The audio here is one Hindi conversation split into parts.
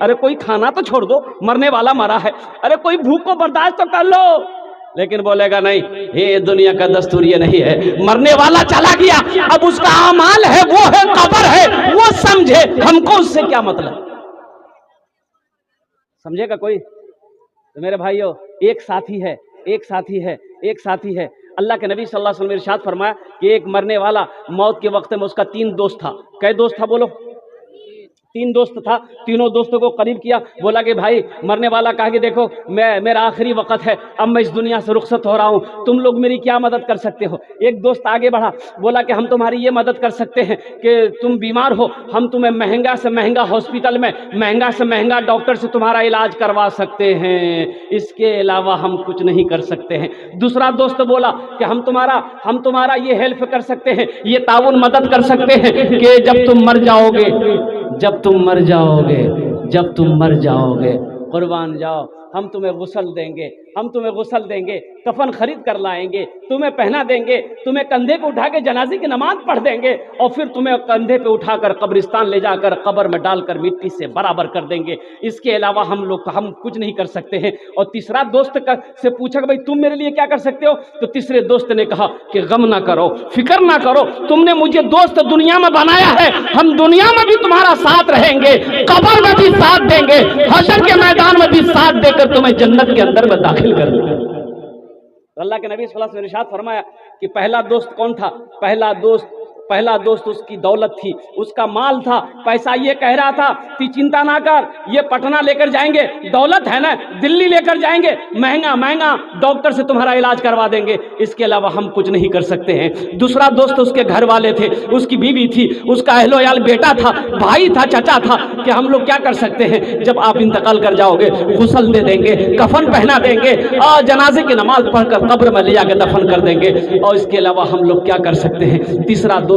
अरे कोई खाना तो छोड़ दो, मरने वाला मरा है, अरे कोई भूख को बर्दाश्त तो कर लो। लेकिन बोलेगा नहीं, ये दुनिया का दस्तूर ये नहीं है, मरने वाला चला गया, अब उसका आमाल है, वो है कब्र है, वो समझे, हमको उससे क्या मतलब। समझेगा कोई? तो मेरे भाइयों, एक साथी है, एक साथी है, एक साथी है। अल्लाह के नबी सल्लल्लाहु अलैहि वसल्लम ने इरशाद फरमाया कि एक मरने वाला मौत के वक्त में उसका 3 दोस्त था। कै दोस्त था बोलो? 3 दोस्त था। तीनों दोस्तों को करीब किया, बोला कि भाई, मरने वाला कहा कि देखो मेरा आखिरी वक्त है, अब मैं इस दुनिया से रुखसत हो रहा हूँ, तुम लोग मेरी क्या मदद कर सकते हो। एक दोस्त आगे बढ़ा, बोला कि हम तुम्हारी ये मदद कर सकते हैं कि तुम बीमार हो, हम तुम्हें महंगा से महंगा हॉस्पिटल में महंगा से महंगा डॉक्टर से तुम्हारा इलाज करवा सकते हैं, इसके अलावा हम कुछ नहीं कर सकते हैं। दूसरा दोस्त बोला कि हम तुम्हारा ये हेल्प कर सकते हैं, ये ताउन मदद कर सकते हैं कि जब तुम मर जाओगे, जब तुम मर जाओगे कुर्बान जाओ, हम तुम्हें गुस्ल देंगे, हम तुम्हें गुस्ल देंगे, कफन खरीद कर लाएंगे, तुम्हें पहना देंगे, तुम्हें कंधे पे उठा के जनाजे की नमाज पढ़ देंगे और फिर तुम्हें कंधे पे उठाकर कब्रिस्तान ले जाकर कब्र में डालकर मिट्टी से बराबर कर देंगे, इसके अलावा हम कुछ नहीं कर सकते हैं। और तीसरा दोस्त से पूछा कि भाई तुम मेरे लिए क्या कर सकते हो, तो तीसरे दोस्त ने कहा कि गम ना करो, फिक्र ना करो, तुमने मुझे दोस्त दुनिया में बनाया है, हम दुनिया में भी तुम्हारा साथ रहेंगे, कब्र में भी साथ देंगे, हशर के मैदान में भी साथ देकर तुम्हें जन्नत के अंदर में दाखिल कर देंगे। तो अल्लाह के नबी सल्लल्लाहु अलैहि वसल्लम ने इरशाद फरमाया कि पहला दोस्त कौन था? पहला दोस्त उसकी दौलत थी, उसका माल था, पैसा ये कह रहा था कि चिंता ना कर, ये पटना लेकर जाएंगे, दौलत है ना, दिल्ली लेकर जाएंगे, महंगा महंगा डॉक्टर से तुम्हारा इलाज करवा देंगे, इसके अलावा हम कुछ नहीं कर सकते हैं। दूसरा दोस्त उसके घर वाले थे, उसकी बीवी थी, उसका अहलोयाल बेटा था, भाई था, चचा था कि हम लोग क्या कर सकते हैं, जब आप इंतकाल कर जाओगे गुस्ल दे देंगे, कफन पहना देंगे और जनाजे की नमाज पढ़कर कब्र में ले जाकर दफन कर देंगे, और इसके अलावा हम लोग क्या कर सकते हैं। तीसरा दोस्त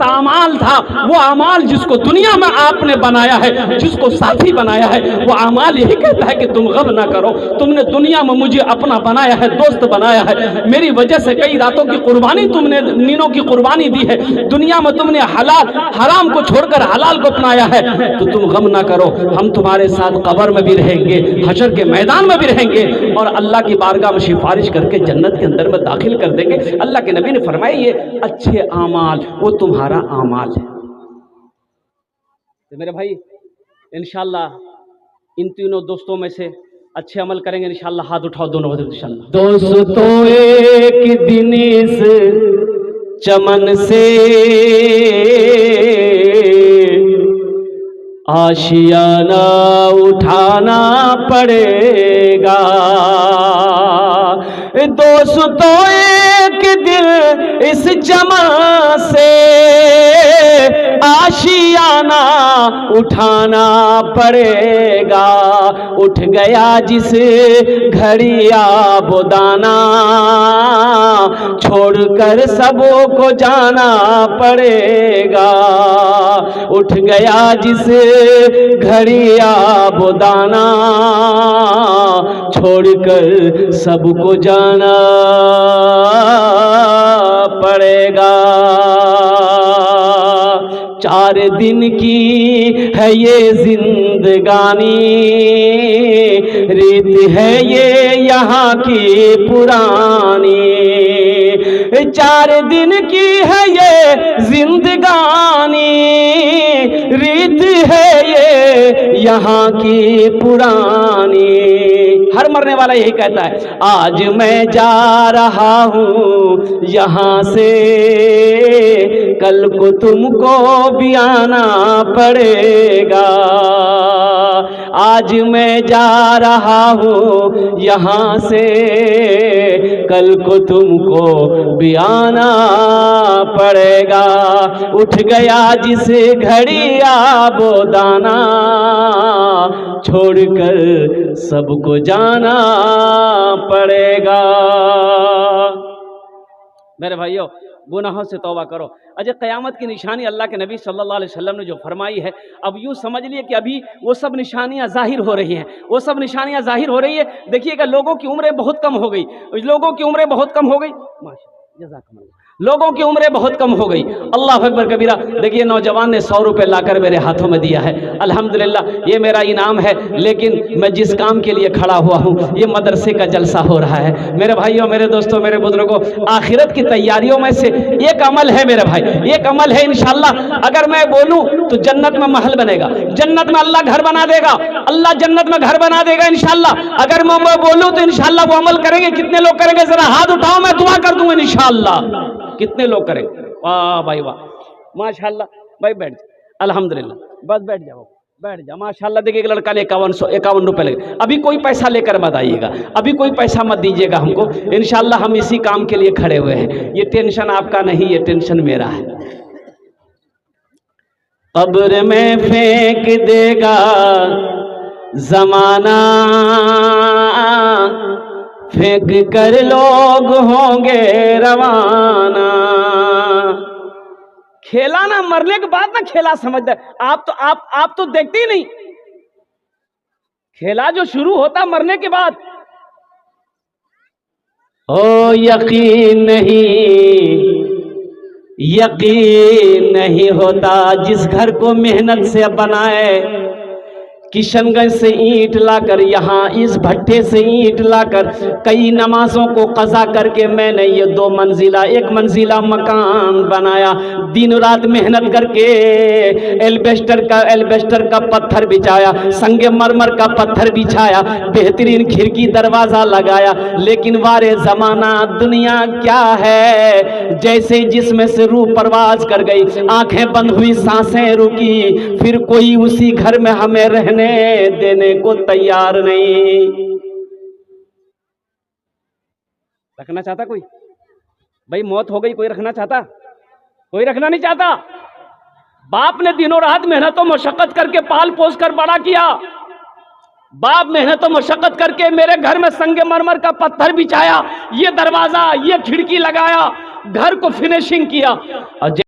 आमाल था, वो आमाल जिसको दुनिया में आपने बनाया है, जिसको साथी बनाया है, वो आमाल यही कहता है कि तुम गम ना करो, तुमने दुनिया में मुझे अपना बनाया है, दोस्त बनाया है, मेरी वजह से कई रातों की कुर्बानी तुमने, नींदों की कुर्बानी दी है, दुनिया में तुमने हराम को छोड़कर हलाल को अपनाया है, तो तुम गम ना करो, हम तुम्हारे साथ कब्र में भी रहेंगे, हशर के मैदान में भी रहेंगे और अल्लाह की बारगाह में सिफारिश करके जन्नत के अंदर में दाखिल कर देंगे। अल्लाह के नबी ने फरमाया ये अच्छे आमाल वो तुम्हारा आमाल है। तो मेरे भाई, इंशाल्लाह इन तीनों दोस्तों में से अच्छे अमल करेंगे इंशाल्लाह। हाथ उठाओ दोनों इंशाल्लाह। दोस्तों एक दिन इस चमन से आशियाना उठाना पड़ेगा, दोस्तों एक दिल इस चमन से आशियाना उठाना पड़ेगा, उठ गया जिस घड़ी आबोदाना छोड़कर सबों को जाना पड़ेगा, उठ गया जिस घड़ी आबोदाना छोड़कर सबको जाना पड़ेगा। 4 दिन की है ये जिंदगानी, रीत है ये यहाँ की पुरानी, 4 दिन की है ये जिंदगानी, रीत है ये यहाँ की पुरानी। हर मरने वाला यही कहता है, आज मैं जा रहा हूँ यहाँ से, कल को तुमको भी आना पड़ेगा, आज मैं जा रहा हूँ यहाँ से, कल को तुमको भी आना पड़ेगा, उठ गया जिस घड़ी आबोदाना छोड़कर सबको जाना पड़ेगा। मेरे भाइयों, गुनाहों से तौबा करो। अजय क़यामत की निशानी अल्लाह के नबी सल्लल्लाहु अलैहि वसल्लम ने जो फरमाई है, अब यूँ समझ लिए कि अभी वो सब निशानियाँ ज़ाहिर हो रही हैं, वो सब निशानियाँ ज़ाहिर हो रही है। देखिएगा, लोगों की उम्रें बहुत कम हो गई, लोगों की उम्रें बहुत कम हो गई, जज़ाकल्लाह। लोगों की उम्रें बहुत कम हो गई। अल्लाह अकबर कबीरा। देखिए नौजवान ने 100 रुपये लाकर मेरे हाथों में दिया है, अल्हम्दुलिल्लाह ये मेरा इनाम है। लेकिन मैं जिस काम के लिए खड़ा हुआ हूँ, ये मदरसे का जलसा हो रहा है। मेरे भाइयों, मेरे दोस्तों, मेरे बुजुर्गों, आखिरत की तैयारियों में से एक अमल है मेरे भाई, एक अमल है इंशाअल्लाह। अगर मैं बोलूँ तो जन्नत में महल बनेगा, जन्नत में अल्लाह घर बना देगा, अल्लाह जन्नत में घर बना देगा इंशाअल्लाह। अगर मैं बोलूँ तो इंशाअल्लाह वो अमल करेंगे। कितने लोग करेंगे? जरा हाथ उठाओ, मैं दुआ कर दूंगा इंशाअल्लाह। कितने लोग करेंगे? वाह भाई वाह, माशाल्लाह। भाई बैठ जा, अल्हम्दुलिल्लाह, बस बैठ जाओ, बैठ जा, माशाल्लाह। देखिए एक लड़का ने 51 रुपये लगे। अभी कोई पैसा लेकर मत आइएगा, अभी कोई पैसा मत दीजिएगा हमको, इंशाल्लाह हम इसी काम के लिए खड़े हुए हैं। ये टेंशन आपका नहीं, ये टेंशन मेरा है। कब्र में फेंक देगा जमाना, फेंक कर लोग होंगे रवाना। खेला ना मरने के बाद ना खेला समझते। आप तो देखते ही नहीं, खेला जो शुरू होता मरने के बाद। ओ यकीन नहीं होता जिस घर को मेहनत से बनाए। किशनगंज से ईंट लाकर, यहाँ इस भट्टे से ईंट लाकर, कई नमाजों को कज़ा करके मैंने ये 2 मंजिला 1 मंजिला मकान बनाया। दिन रात मेहनत करके एल्बेस्टर का पत्थर बिछाया, संगे मरमर का पत्थर बिछाया, बेहतरीन खिड़की दरवाज़ा लगाया। लेकिन वारे ज़माना दुनिया क्या है, जैसे जिसमें से रूह परवाज कर गई, आंखें बंद हुई, सांसें रुकी, फिर कोई उसी घर में हमें रहने देने को तैयार नहीं। रखना चाहता कोई? भाई मौत हो गई, कोई रखना चाहता? कोई रखना नहीं चाहता। बाप ने दिनों रात मेहनत और मशक्कत करके पाल पोस कर बड़ा किया। बाप मेहनत और मशक्कत करके मेरे घर में संगे मरमर का पत्थर बिछाया, ये दरवाजा, ये खिड़की लगाया, घर को फिनिशिंग किया। और